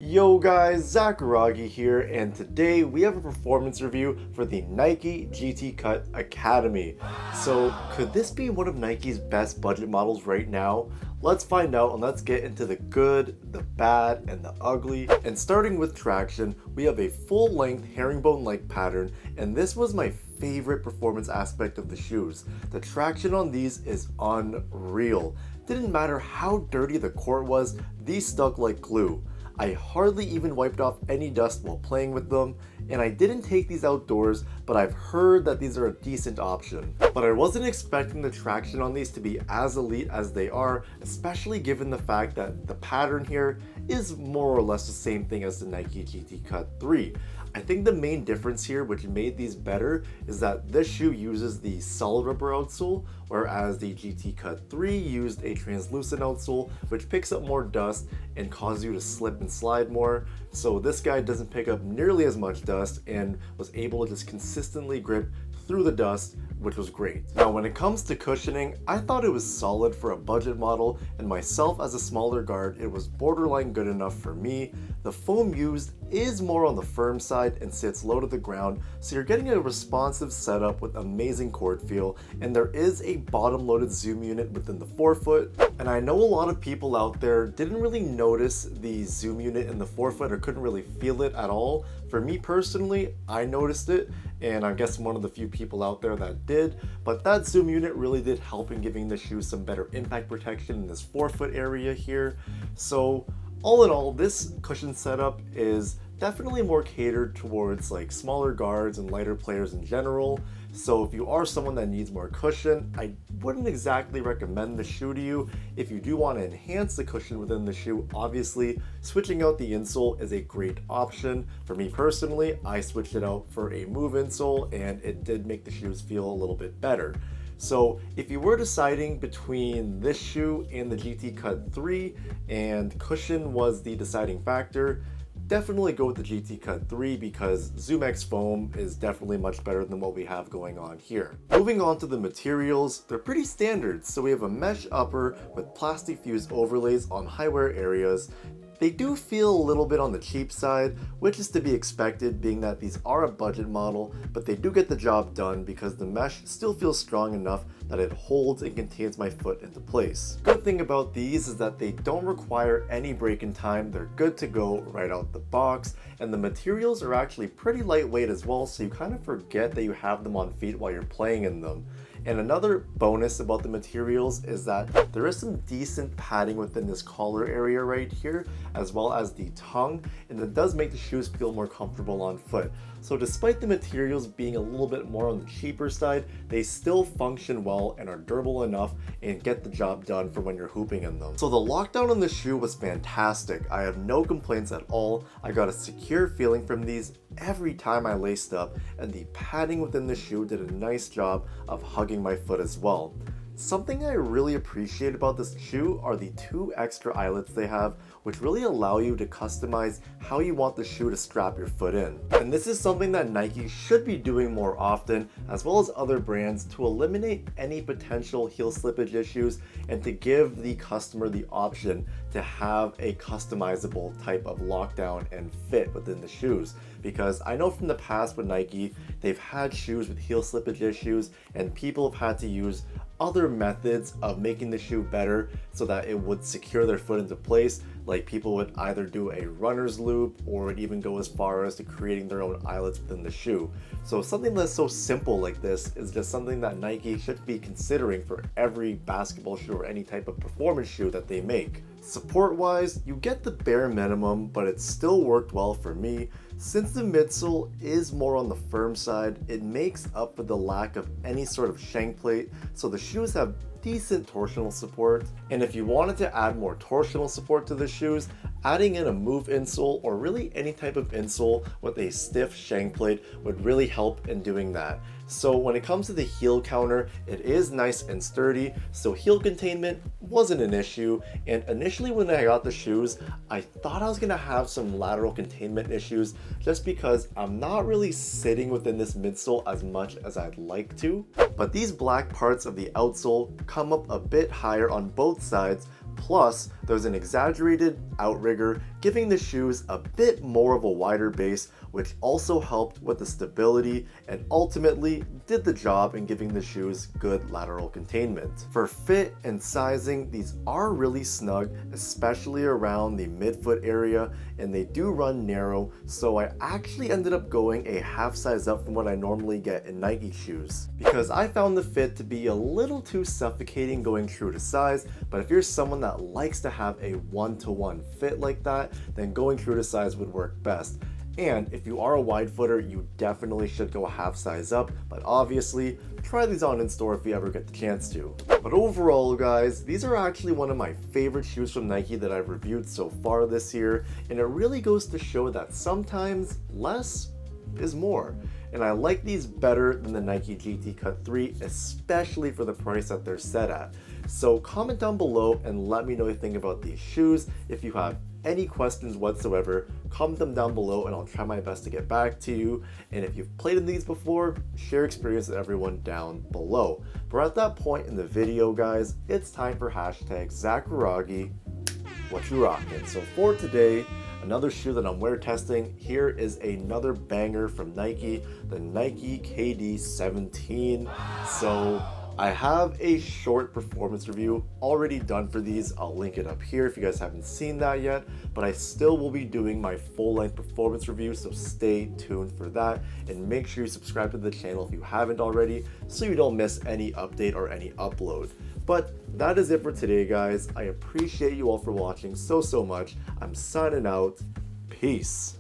Yo guys, Zakaragi here, and today we have a performance review for the Nike GT Cut Academy. So, could this be one of Nike's best budget models right now? Let's find out, and let's get into the good, the bad, and the ugly. And starting with traction, we have a full-length herringbone-like pattern, and this was my favorite performance aspect of the shoes. The traction on these is unreal. Didn't matter how dirty the court was, these stuck like glue. I hardly even wiped off any dust while playing with them, and I didn't take these outdoors, but I've heard that these are a decent option. But I wasn't expecting the traction on these to be as elite as they are, especially given the fact that the pattern here is more or less the same thing as the Nike GT Cut 3. I think the main difference here, which made these better, is that this shoe uses the solid rubber outsole, whereas the GT Cut 3 used a translucent outsole, which picks up more dust and causes you to slip and slide more. So this guy doesn't pick up nearly as much dust and was able to just consistently grip through the dust, which was great. Now when it comes to cushioning, I thought it was solid for a budget model, and myself as a smaller guard, it was borderline good enough for me. The foam used is more on the firm side and sits low to the ground, so you're getting a responsive setup with amazing court feel, and there is a bottom-loaded zoom unit within the forefoot. And I know a lot of people out there didn't really notice the zoom unit in the forefoot or couldn't really feel it at all. For me personally, I noticed it, and I guess I'm one of the few people out there that did, but that zoom unit really did help in giving the shoe some better impact protection in this forefoot area here. So all in all, this cushion setup is definitely more catered towards like smaller guards and lighter players in general. So if you are someone that needs more cushion, I wouldn't exactly recommend the shoe to you. If you do want to enhance the cushion within the shoe, obviously switching out the insole is a great option. For me personally, I switched it out for a move insole, and it did make the shoes feel a little bit better. So if you were deciding between this shoe and the GT Cut 3 and cushion was the deciding factor, definitely go with the GT Cut 3 because ZoomX foam is definitely much better than what we have going on here. Moving on to the materials, they're pretty standard. So we have a mesh upper with plastic fused overlays on high wear areas. They do feel a little bit on the cheap side, which is to be expected being that these are a budget model, but they do get the job done because the mesh still feels strong enough that it holds and contains my foot into place. Good thing about these is that they don't require any break in time. They're good to go right out the box, and the materials are actually pretty lightweight as well, so you kind of forget that you have them on feet while you're playing in them. And another bonus about the materials is that there is some decent padding within this collar area right here, as well as the tongue, and it does make the shoes feel more comfortable on foot. So despite the materials being a little bit more on the cheaper side, they still function well and are durable enough and get the job done for when you're hooping in them. So the lockdown on the shoe was fantastic. I have no complaints at all. I got a secure feeling from these every time I laced up, and the padding within the shoe did a nice job of hugging my foot as well. Something I really appreciate about this shoe are the 2 extra eyelets they have, which really allow you to customize how you want the shoe to strap your foot in. And this is something that Nike should be doing more often, as well as other brands, to eliminate any potential heel slippage issues and to give the customer the option to have a customizable type of lockdown and fit within the shoes. Because I know from the past with Nike, they've had shoes with heel slippage issues, and people have had to use other methods of making the shoe better so that it would secure their foot into place. Like people would either do a runner's loop or would even go as far as to creating their own eyelets within the shoe. So something that's so simple like this is just something that Nike should be considering for every basketball shoe or any type of performance shoe that they make. Support wise, you get the bare minimum, but it still worked well for me. Since the midsole is more on the firm side, it makes up for the lack of any sort of shank plate, so the shoes have decent torsional support. And if you wanted to add more torsional support to the shoes, adding in a move insole or really any type of insole with a stiff shank plate would really help in doing that. So when it comes to the heel counter, it is nice and sturdy, so heel containment wasn't an issue. And initially when I got the shoes, I thought I was gonna have some lateral containment issues just because I'm not really sitting within this midsole as much as I'd like to. But these black parts of the outsole come up a bit higher on both sides, Plus, there's an exaggerated outrigger giving the shoes a bit more of a wider base, which also helped with the stability and ultimately did the job in giving the shoes good lateral containment. For fit and sizing, these are really snug, especially around the midfoot area, and they do run narrow, so I actually ended up going a half size up from what I normally get in Nike shoes, because I found the fit to be a little too suffocating going true to size. But if you're someone that likes to have a one-to-one fit like that, then going true to size would work best. And if you are a wide footer, you definitely should go a half size up, but obviously try these on in store if you ever get the chance to. But overall guys, these are actually one of my favorite shoes from Nike that I've reviewed so far this year, and it really goes to show that sometimes less is more. And I like these better than the Nike GT Cut 3, especially for the price that they're set at. So comment down below and let me know what you think about these shoes. If you have any questions whatsoever, comment them down below and I'll try my best to get back to you. And if you've played in these before, share experience with everyone down below. But at that point in the video guys, it's time for hashtag Zakuragi, what you rockin'. So for today, another shoe that I'm wear testing, here is another banger from Nike, the Nike KD 17. So I have a short performance review already done for these. I'll link it up here if you guys haven't seen that yet, but I still will be doing my full-length performance review, so stay tuned for that, and make sure you subscribe to the channel if you haven't already so you don't miss any update or any upload. But that is it for today guys. I appreciate you all for watching so much. I'm signing out. Peace.